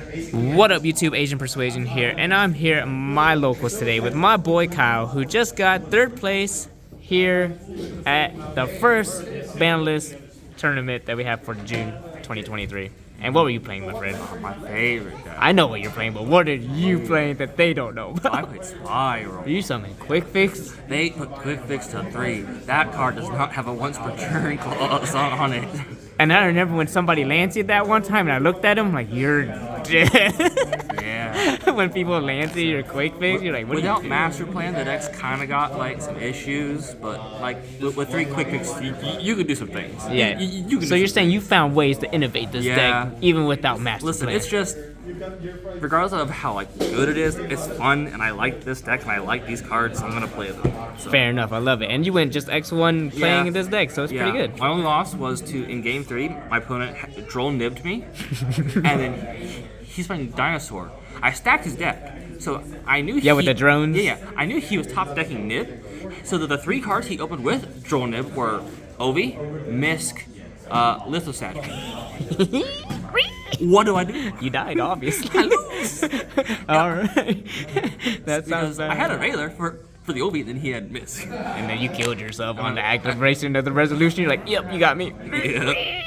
What up, YouTube? Asian Persuasion here, and I'm here at my locals today with my boy Kyle, who just got 3rd place here at the first Banlist tournament that we have for June 2023. And what were you playing, my friend? Oh, my favorite guy. I know what you're playing, but what are you playing that they don't know about? I played SPYRAL. Are you something Quik-Fix? They put Quik-Fix to 3. That card does not have a once per turn clause on it. And I remember when somebody lancied that one time, and I looked at him like, you're dead. Yeah. When people lanced your Quik-Fix, you're like, what Without are you Master Plan, the deck's kind of got like some issues, but like with 3 Quik-Fix, you could do some things. Yeah. You So you're saying you found ways to innovate this deck even without Master Listen, Plan. it's just, regardless of how like good it is, it's fun, and I like this deck, and I like these cards, so I'm gonna play them. So. Fair enough, I love it. And you went just X1 playing this deck, so it's pretty good. My only loss was in game 3, my opponent droll nibbed me, and then he's playing Dinosaur. I stacked his deck, so I knew with the drones? Yeah, I knew he was top decking Nib, so the 3 cards he opened with droll nib were Ovi, Misk, Lithosat. What do I do? You died, obviously. I lose. Alright. That sounds bad. I had a Railer for the Ovi, then he had Misk. And then you killed yourself on the activation of the resolution. You're like, yep, you got me. Yeah.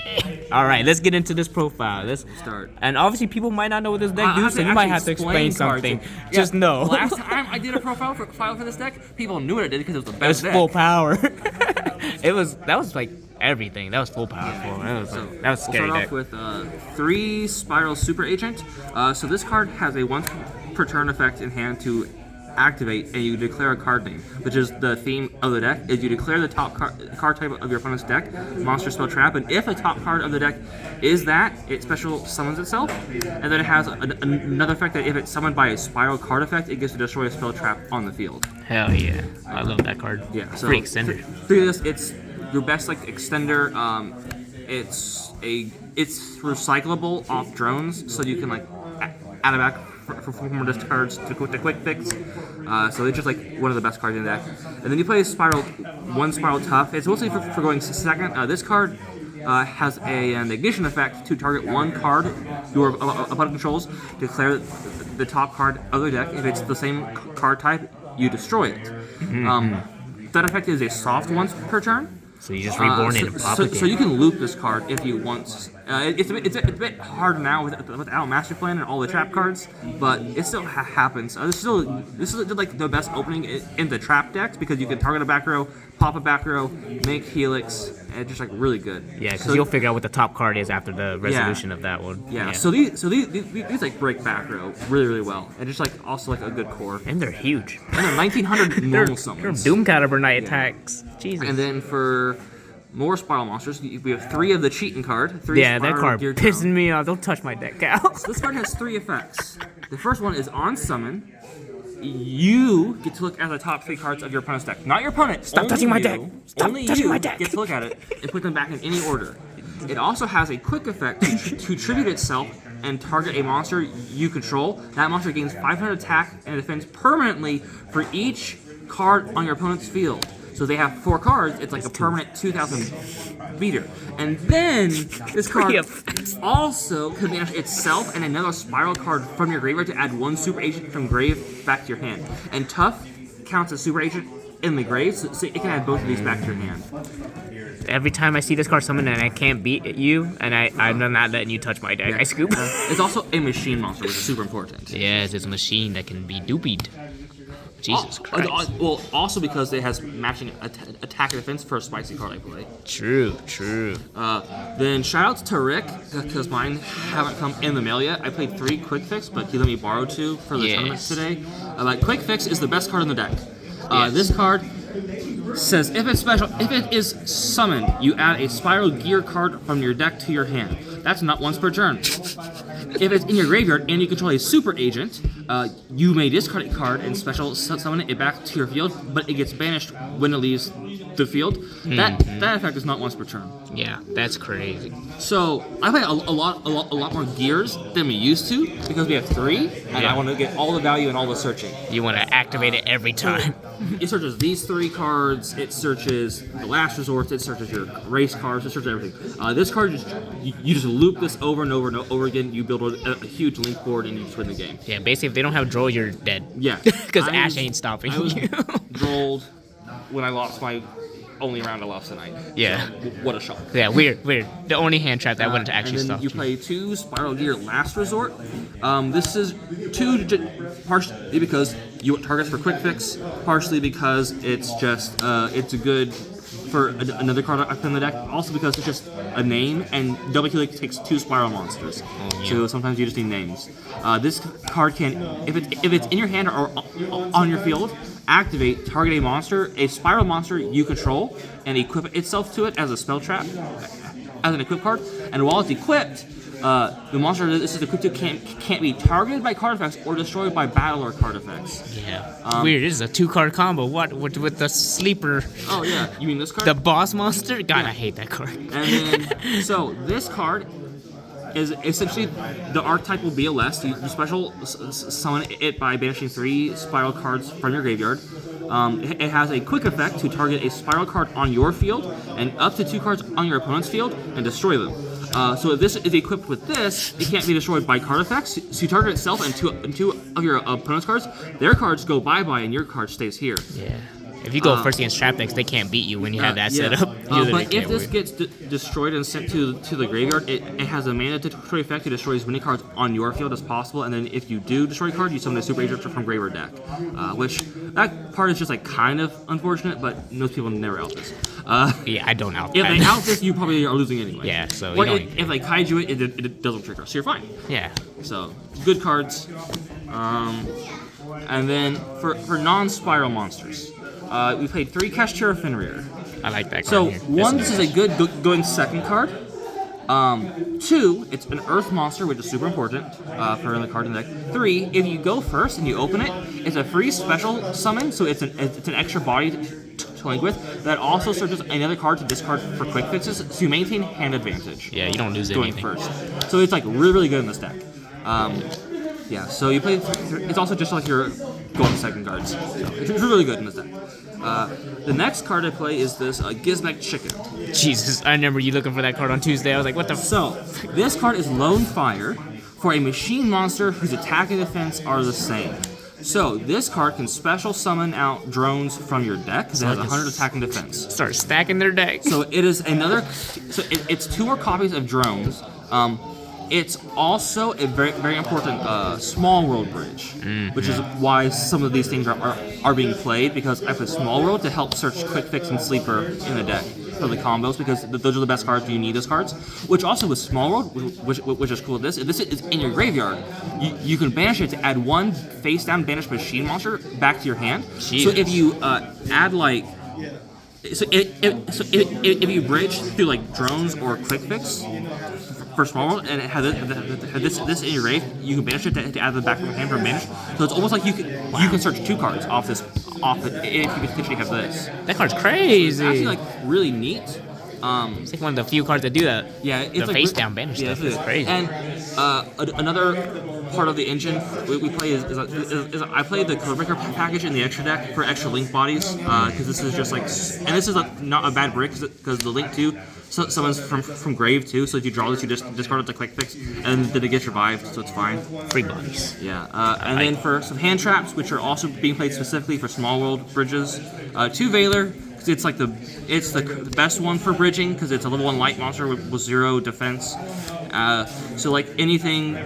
Alright, let's get into this profile. Let's start. And obviously people might not know what this deck does, so you might have to explain something. Yeah, just know. Last time I did a profile for this deck, people knew what I did because it was the best deck. Full power. That was like everything. That was full power for That was scary. We'll start off with 3 SPYRAL Super Agent. So this card has a once per turn effect in hand to activate, and you declare a card name, which is the theme of the deck. Is you declare the top card type of your opponent's deck, monster, spell, trap, and if a top card of the deck is that, it special summons itself. And then it has another effect that if it's summoned by a SPYRAL card effect, it gets to destroy a spell trap on the field. Hell yeah, I love that card. Yeah, so free extender. Through this, it's your best like extender. It's recyclable off drones, so you can like add it back for 4 more discards to Quik-Fix. So it's just like one of the best cards in the deck. And then you play SPYRAL, 1 SPYRAL Tough. It's mostly for going second. This card has an ignition effect to target 1 card your opponent controls. Declare the top card of the deck. If it's the same card type, you destroy it. That effect is a soft once per turn. So you just reborn it and pop it. So you can loop this card if you want. It's a bit hard now without Master Plan and all the trap cards, but it still happens. This is like the best opening in the trap decks because you can target a back row, pop a back row, make Helix, and it's just like really good. Yeah, because you'll figure out what the top card is after the resolution of that one. Yeah. So these like break back row really well, and just like also like a good core. And they're huge. And they're 1900 normal summons. They're Doom Caliber Knight attacks. Jesus. And then for more SPYRAL monsters, we have 3 of the cheating card. 3 that card gear pissing down. me off. Don't touch my deck, Cal. So this card has 3 effects. The first one is on summon. You get to look at the top 3 cards of your opponent's deck. Not your opponent. Stop touching my deck. Stop touching my deck. Get to look at it and put them back in any order. It also has a quick effect to tribute itself and target a monster you control. That monster gains 500 attack and defense permanently for each card on your opponent's field. So they have 4 cards, it's like a permanent 2,000 beater. And then this card also can banish itself and another SPYRAL card from your graveyard to add 1 super agent from grave back to your hand. And Tough counts as super agent in the grave, so it can add both of these back to your hand. Every time I see this card summon and I can't beat you, and I'm not letting you touch my deck, I scoop. It's also a machine monster, which is super important. Yes, it's a machine that can be doopied. Jesus Christ. Well, also because it has matching attack and defense for a spicy card I play. True. Then shout out to Rick, because mine haven't come in the mail yet. I played 3 Quik-Fix, but he let me borrow 2 for the tournament today. Quik-Fix is the best card in the deck. This card says if it is summoned, you add a SPYRAL gear card from your deck to your hand. That's not once per turn. If it's in your graveyard and you control a super agent, you may discard a card and special summon it back to your field, but it gets banished when it leaves the field. That effect is not once per turn. Yeah, that's crazy. So I play a lot more gears than we used to because we have 3, and I want to get all the value and all the searching. You want to activate it every time. It searches these 3 cards. It searches the last resort. It searches your race cards. It searches everything. This card you just loop this over and over and over again. You build a huge link board and you just win the game. Yeah, basically, if they don't have Droll, you're dead. Yeah, Because Ash ain't stopping I was you. rolled when I lost my only round I lost tonight. Yeah. So, what a shock. Yeah, weird. The only hand trap that wouldn't actually and then stop you play 2 Spiral Gear Last Resort. This is 2 partially because you want targets for Quik-Fix, partially because it's just it's a good for another card I put in the deck. Also because it's just a name, and double Helix takes 2 Spiral monsters. So sometimes you just need names. This card can, if it's in your hand or on your field, activate, target a monster, a Spiral monster you control, and equip itself to it as a spell trap, as an equip card. And while it's equipped, the monster this is equipped to can't be targeted by card effects or destroyed by battle or card effects. Yeah. Weird. This is a 2-card combo. What with the sleeper? Oh yeah, you mean this card? The boss monster? God, I hate that card. And then so this card is essentially the archetype will be a less. You special summon it by banishing 3 Spiral cards from your graveyard. It has a quick effect to target a Spiral card on your field and up to 2 cards on your opponent's field and destroy them. So if this is equipped with this, it can't be destroyed by card effects. So you target itself and two of your opponent's cards. Their cards go bye-bye and your card stays here. Yeah. If you go first against trap decks, they can't beat you when you have that set up. But if this gets destroyed and sent to the graveyard, it has a mandatory effect to destroy as many cards on your field as possible. And then if you do destroy a card, you summon a Super Agent from graveyard deck. Which that part is just like kind of unfortunate, but most people never out this. Yeah, I don't out. If they out this, you probably are losing anyway. Yeah, so or if they kaiju it doesn't trigger, so you're fine. Yeah. So good cards. And then for non-spiral monsters, we played 3 Kashtira Fenrir. I like that card. So here. 1, this is a good going second card. 2, it's an Earth monster, which is super important for the card in the deck. 3, if you go first and you open it, it's a free special summon, so it's an extra body to link with. That also searches another card to discard for quick fixes, so you maintain hand advantage. Yeah, you don't lose going anything. first. So it's like really good in this deck. Yeah, so you play. It's also just like your going second cards. So it's really good in this deck. The next card I play is this Gizmek Chicken. Jesus, I remember you looking for that card on Tuesday. I was like, what the? So this card is Lone Fire for a machine monster whose attack and defense are the same. So this card can special summon out drones from your deck that has 100 attack and defense. Start stacking their deck. So it is another. So it's 2 more copies of drones. It's also a very important small world bridge, which is why some of these things are being played, because I play small world to help search Quik-Fix and Sleeper in the deck for the combos, because those are the best cards. You need those cards. Which also with small world, which is cool. This is in your graveyard. You can banish it to add 1 face down banished machine monster back to your hand. Jesus. So if you add like. So if you bridge through like drones or Quik-Fix for small world, and it has this in your grave, you can banish it to add them back from your hand from banish. So it's almost like you can search 2 cards off it if you potentially have this. That card's crazy. It's actually like really neat. It's like one of the few cards that do that. Yeah, it's the like face down banish stuff. It's crazy. And another part of the engine we play is I played the Codebreaker package in the extra deck for extra link bodies, because this is just like, and this is not a bad brick because the link too summons from grave too. So if you draw this, you just discard it to Quik-Fix, and then it gets revived, so it's fine. Free bodies. Yeah, and then for some hand traps, which are also being played specifically for small world bridges, 2 Valor. It's like the best one for bridging because it's a level 1 light monster with 0 defense. So like anything,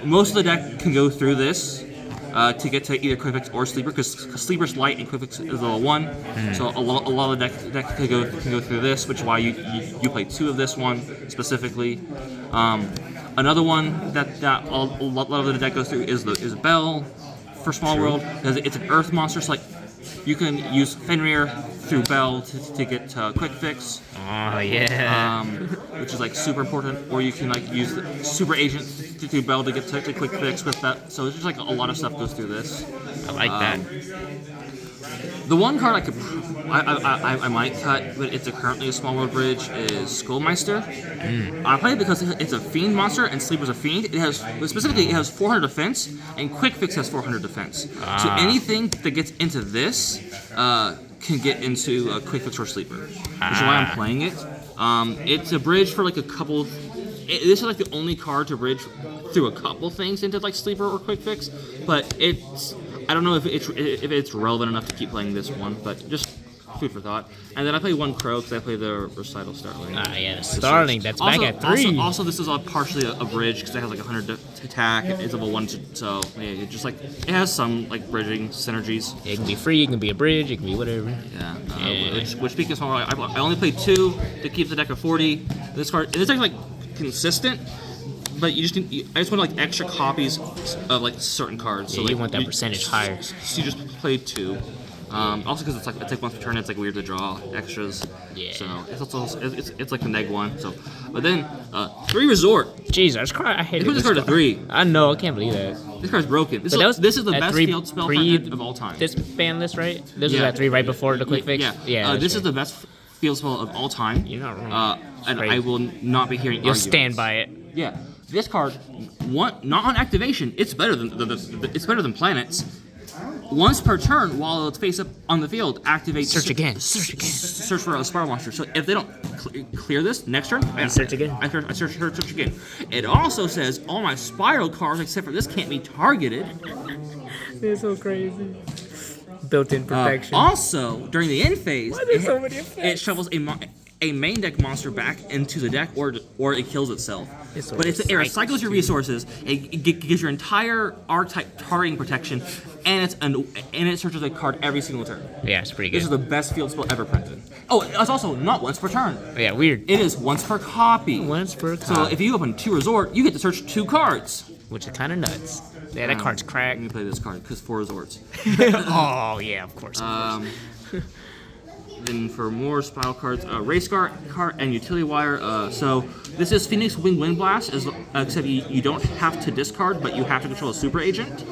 most of the deck can go through this to get to either Quik-Fix or Sleeper, because Sleeper's light and Quik-Fix is level 1. So a lot of the deck can go through this, which is why you play 2 of this one specifically. Another one that a lot of the deck goes through is Bell for small world, because it's an Earth monster. So like you can use Fenrir through Bell to get Quik-Fix. Oh yeah. Which is like super important. Or you can like use the Super Agent through Bell to get to Quik-Fix with that. So it's just like a lot of stuff goes through this. I like that. The one card I might cut, but it's currently a small world bridge, is Skullmeister. I play it because it's a fiend monster and Sleeper's a fiend. It has specifically it has 400 defense and Quik-Fix has 400 defense. So anything that gets into this can get into Quik-Fix or Sleeper, which is why I'm playing it. It's a bridge for like a couple. This is like the only card to bridge through a couple things into like Sleeper or Quik-Fix, but I don't know if it's relevant enough to keep playing this one, but just food for thought. And then I play one Crow because I play the Recital Starling. Yeah, the Starling, that's also, back at 3. Also, this is partially a bridge because it has like 100 attack. It's level 1, so yeah, it has some like bridging synergies. It can be free, it can be a bridge, it can be whatever. Yeah. Which speaking of small, I only play 2 to keep the deck of 40. This card, and it's like consistent. But I just want like extra copies of like certain cards. Yeah, so like, you want that percentage higher. So you just play 2. Also because it's like once per turn, it's like weird to draw extras. Yeah. So it's also it's like the neg 1. So, but then 3 Resort. Jesus Christ, I hate They put this card to 3. I know, I can't believe that. This card's broken. This is the best field spell of all time. This ban list, right? This was at 3 right before the Quik-Fix. Yeah. This is the best field spell of all time. You're not wrong. And I will not be hearing. You'll stand by it. Yeah. This card, not on activation, it's better than Planets. Once per turn, while it's face up on the field, activate. Search again. Search for a Spiral monster. So if they don't clear this next turn, I search again. I search again. It also says all my Spiral cards except for this can't be targeted. It's so crazy. Built-in protection. Also, during the end phase, so many effects? It shovels a main deck monster back into the deck, or it kills itself. But it recycles your resources. It gives your entire archetype targeting protection, and it searches a card every single turn. Yeah, it's pretty good. This is the best field spell ever printed. Oh, it's also not once per turn. Yeah, weird. It is once per copy. Once per copy. So if you open 2 Resort, you get to search 2 cards. Which is kind of nuts. Yeah, that card's cracked. Let me play this card because 4 Resorts. Oh yeah, of course. Then for more Spiral cards, Race card and Utility Wire. So this is Phoenix Wing Wind Blast, except you don't have to discard, but you have to control a Super Agent.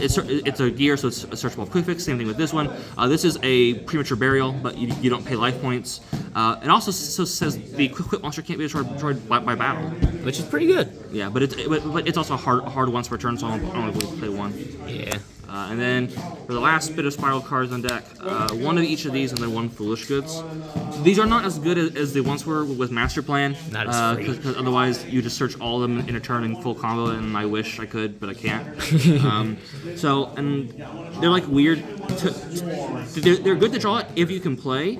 It's a gear, so it's a searchable Quik-Fix. Same thing with this one. This is a Premature Burial, but you don't pay life points. It also says the Quik monster can't be destroyed by battle, which is pretty good. Yeah, but it's also hard once per turn, so I only play 1. Yeah. And then for the last bit of Spiral cards on deck, 1 of each of these and then 1 Foolish Goods. These are not as good as they once were with Master Plan. Not as free. Because otherwise you just search all of them in a turn in full combo, and I wish I could, but I can't. And they're like weird. They're good to draw if you can play.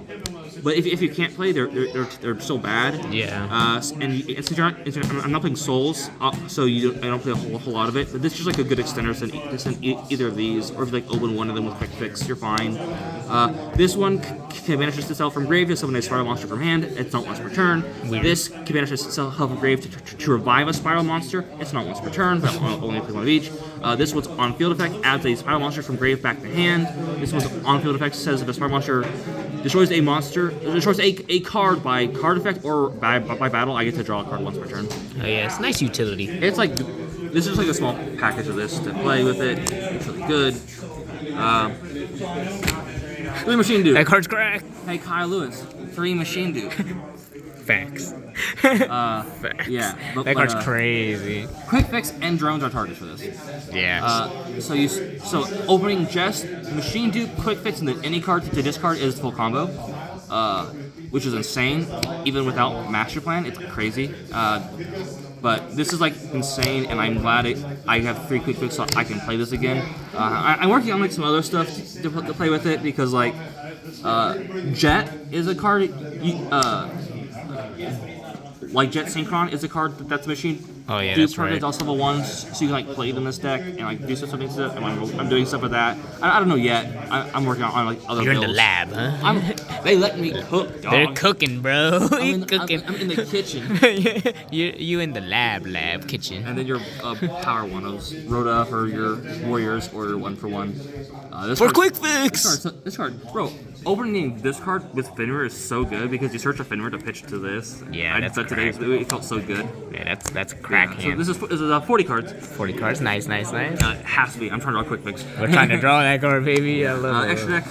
But if you can't play, they're so bad. Yeah. I'm not playing Souls, so I don't play a whole lot of it. But this is just like a good extender to send either of these, or if you like open one of them with Quik-Fix, you're fine. This one can banish itself from grave to summon a Spiral monster from hand. It's not once per turn. Weird. This can banish itself from grave to revive a Spiral monster. It's not once per turn, but only play 1 of each. This one's on field effect, adds a Spiral monster from grave back to hand. This one's on field effect, says if a Spiral monster destroys a card by card effect or by battle, I get to draw a card once per turn. Oh yeah, it's nice utility. It's like, this is like a small package of this to play with it. It's really good. 3 Machine Dude. That card's cracked. Hey Kyle Lewis, 3 Machine Dude. Facts. Facts. Yeah. That card's crazy. Quik-Fix and drones are targets for this. Yeah. So opening just Machine Dude, Quik-Fix, and then any card to discard is full combo, which is insane. Even without Master Plan, it's crazy. But this is like insane, and I'm glad I have 3 Quik-Fix so I can play this again. I'm working on like some other stuff to play with it because like Jet is a card. Like Jet Synchron is a card that's a machine. Oh yeah, These that's cards right. also level 1, so you can like play it in this deck and like do something to it. And I'm doing stuff with that. I don't know yet. I'm working on like other You're builds. in the lab, huh? They let me cook. Dog. They're cooking, bro. I'm Cooking. I'm in the kitchen. you in the lab kitchen. And then your power 1-ofs, Rhoda for your warriors or 1-for-1. For Quik-Fix. This card, bro. opening this card with Finra is so good because you search a Finra to pitch to this. Yeah, I that's did that today. crack. It felt so good. Yeah, that's crack So hand. this is 40 cards. 40 cards, nice. It has to be. I'm trying to draw Quik-Fix. We're trying to draw that card, baby. I love it. Extra deck,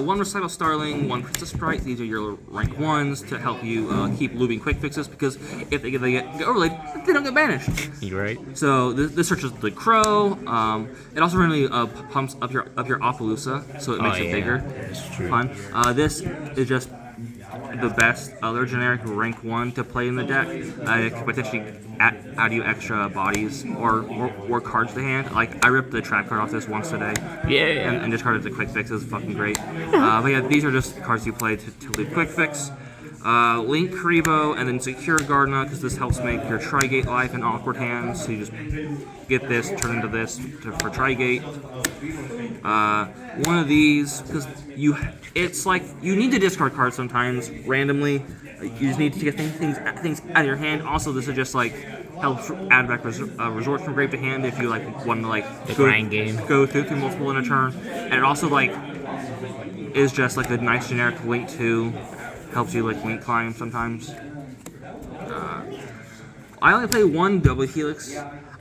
one Recital Starling, one Princess Sprite. These are your rank 1s to help you keep looping Quik-Fixes because if they get overlaid, they don't get banished. You're right. So this searches the Crow. It also really pumps up your Appaloosa, so it makes it bigger. That's true. Fun. This is just the best other generic rank 1 to play in the deck. It could potentially add you extra bodies or cards to hand. Like I ripped the trap card off this once today. Yeah. And discarded the Quik-Fix. Is fucking great. But yeah, these are just cards you play to leave Quik-Fix. Link Karibo and then Secure Gardena because this helps make your Trigate life in awkward hands. So you just get this, turn into this for Trigate. One of these because it's like you need to discard cards sometimes randomly. You just need to get things out of your hand. Also, this is just like helps add back resorts from grave to hand if you like want to like the grind game. Go through multiple in a turn, and it also like is just like a nice generic Link 2. Helps you like link climb sometimes. I only play one double helix.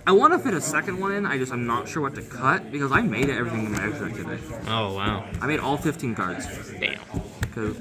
I want to fit a second one in. I'm not sure what to cut because I made everything in my extra deck today. Oh wow. I made all 15 cards. Damn.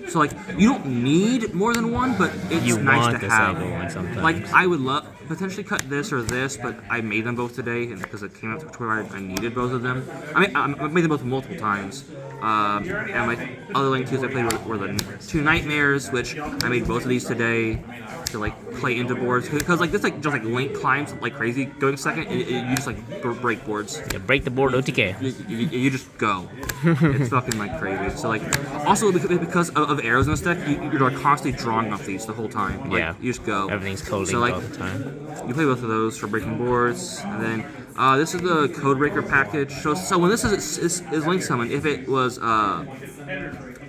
So like you don't need more than one, but it's nice to have. One sometimes. Like I would love potentially cut this or this, but I made them both today, and because it came out to where I needed both of them. I made them both multiple times. And my other Link 2s I played were the 2 Nightmares, which I made both of these today to like play into boards because like this like just like Link climbs like crazy going second, and you just like break boards. Yeah, break the board, OTK. You just go. It's fucking like crazy. So like also because of arrows in this deck, you're like constantly drawing off these the whole time. Like, Yeah. you just go. Everything's coding so, like, all the time. You play both of those for breaking boards, and then this is the Codebreaker package. So when this is Link summoned, if it was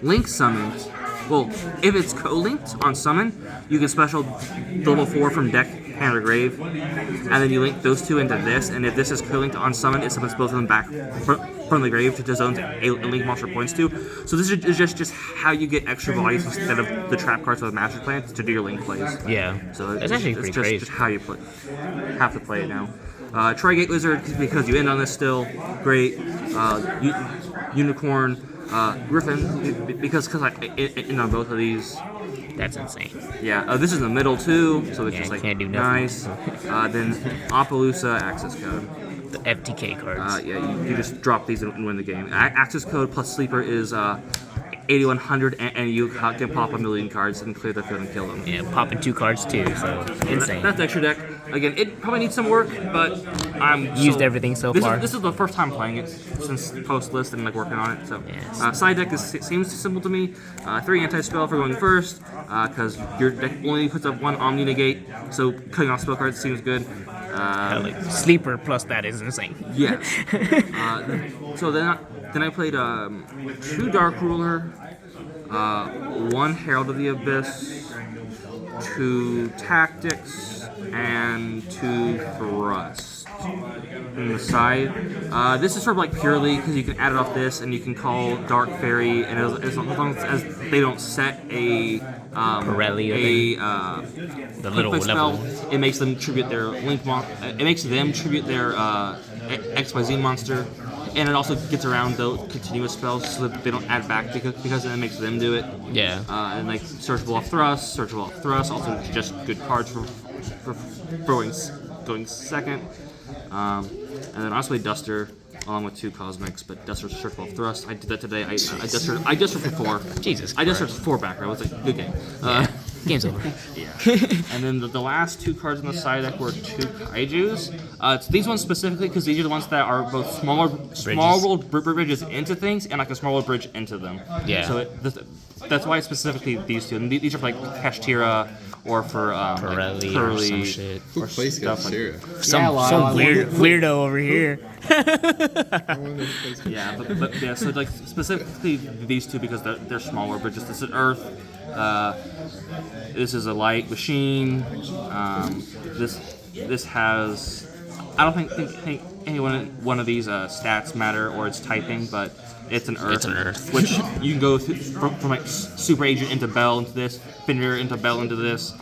Link summoned, well, if it's co-linked on summon, you can special the level 4 from deck, hand, or grave, and then you link those two into this, and if this is co-linked on summon, it summons both of them back from the grave to zones a link monster points to. So this is just how you get extra bodies instead of the trap cards with master plans to do your link plays. Yeah. So it's actually pretty crazy. Just how you have to play it now. Trigate Lizard because you end on this still great. Unicorn. Griffin, because I end on both of these. That's insane. Yeah, this is in the middle too, so it's just like can't do nice. Then Appaloosa access code. The FTK cards. Yeah, you just drop these and win the game. Access code plus sleeper is 8100, and you can pop a million cards and clear the field and kill them. Yeah, popping 2 cards too, so insane. That's the extra deck. Again, it probably needs some work, but I'm used everything so far. This is the first time playing it since post list and like working on it. So Yes. side deck seems simple to me. 3 anti-spell for going first, because your deck only puts up 1 Omni negate, so cutting off spell cards seems good. Sleeper plus that is insane. Yeah. So then I played 2 Dark Ruler, 1 Herald of the Abyss, 2 Tactics, and 2 Thrust. On the side, this is sort of like purely because you can add it off this, and you can call Dark Fairy, and as long as they don't set a Pirelli, the little spell, level. it makes them tribute their Link it makes them tribute their XYZ monster, and it also gets around those continuous spells so that they don't add back because it makes them do it. Yeah. And like searchable off thrust, also just good cards for going second. And then I also played Duster along with 2 Cosmics, but Duster's searchable off thrust. I did that today. I Dustered for 4. Jesus I Dustered 4 back row. It was a good game. Game's over. Yeah. And then the last 2 cards on the side deck were 2 Kaijus. It's these ones specifically because these are the ones that are both small world bridges into things and like a small world bridge into them. Yeah. So that's why specifically these 2. And these are for like Kashtira or for Pirelli like or some shit. Who plays Kashtira? Some weirdo over here. Yeah, but yeah, so like specifically these 2 because they're smaller bridges. This is Earth. This is a light machine. This has I don't think any one of these stats matter or it's typing, but it's an Earth. It's an Earth. Which you can go through, from like Super Agent into Bell into this, Fender into Bell into this.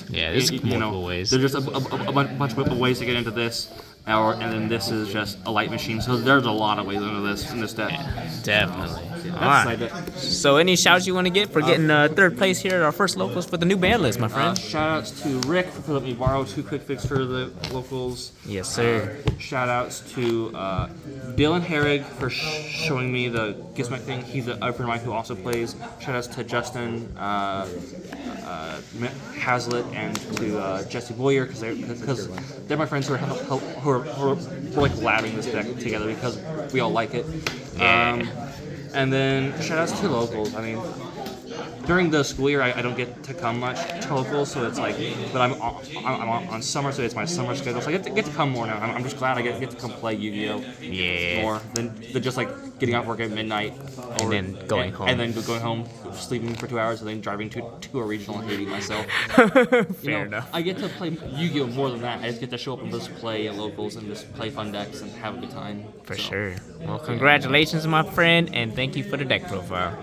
Yeah, there's multiple ways. There's just a bunch of ways to get into this. And then this is just a light machine. So there's a lot of ways into this in this deck. Yeah, definitely. That's Alright. like it. So any shouts you want to get for getting third place here at our first locals for the new band list, my friend? Shout outs to Rick for letting me borrow 2 Quik-Fix for the locals. Yes, sir. Shout outs to Dylan Herrig for showing me the Gizmek thing. He's a friend of mine who also plays. Shout outs to Justin Hazlitt and to Jesse Boyer because they're my friends who are like labbing this deck together because we all like it. Yeah. And then shout outs to locals. I mean, during the school year, I don't get to come much to locals, so it's like, but I'm on summer, so it's my summer schedule, so I get to come more now. I'm just glad I get to come play Yu-Gi-Oh! Yeah. More than just like getting off work at midnight. And then going home. And then going home, sleeping for 2 hours, and then driving to a regional and hating myself. Fair enough. I get to play Yu-Gi-Oh! More than that. I just get to show up and just play at locals and just play fun decks and have a good time. For sure. Well, congratulations, my friend, and thank you for the deck profile.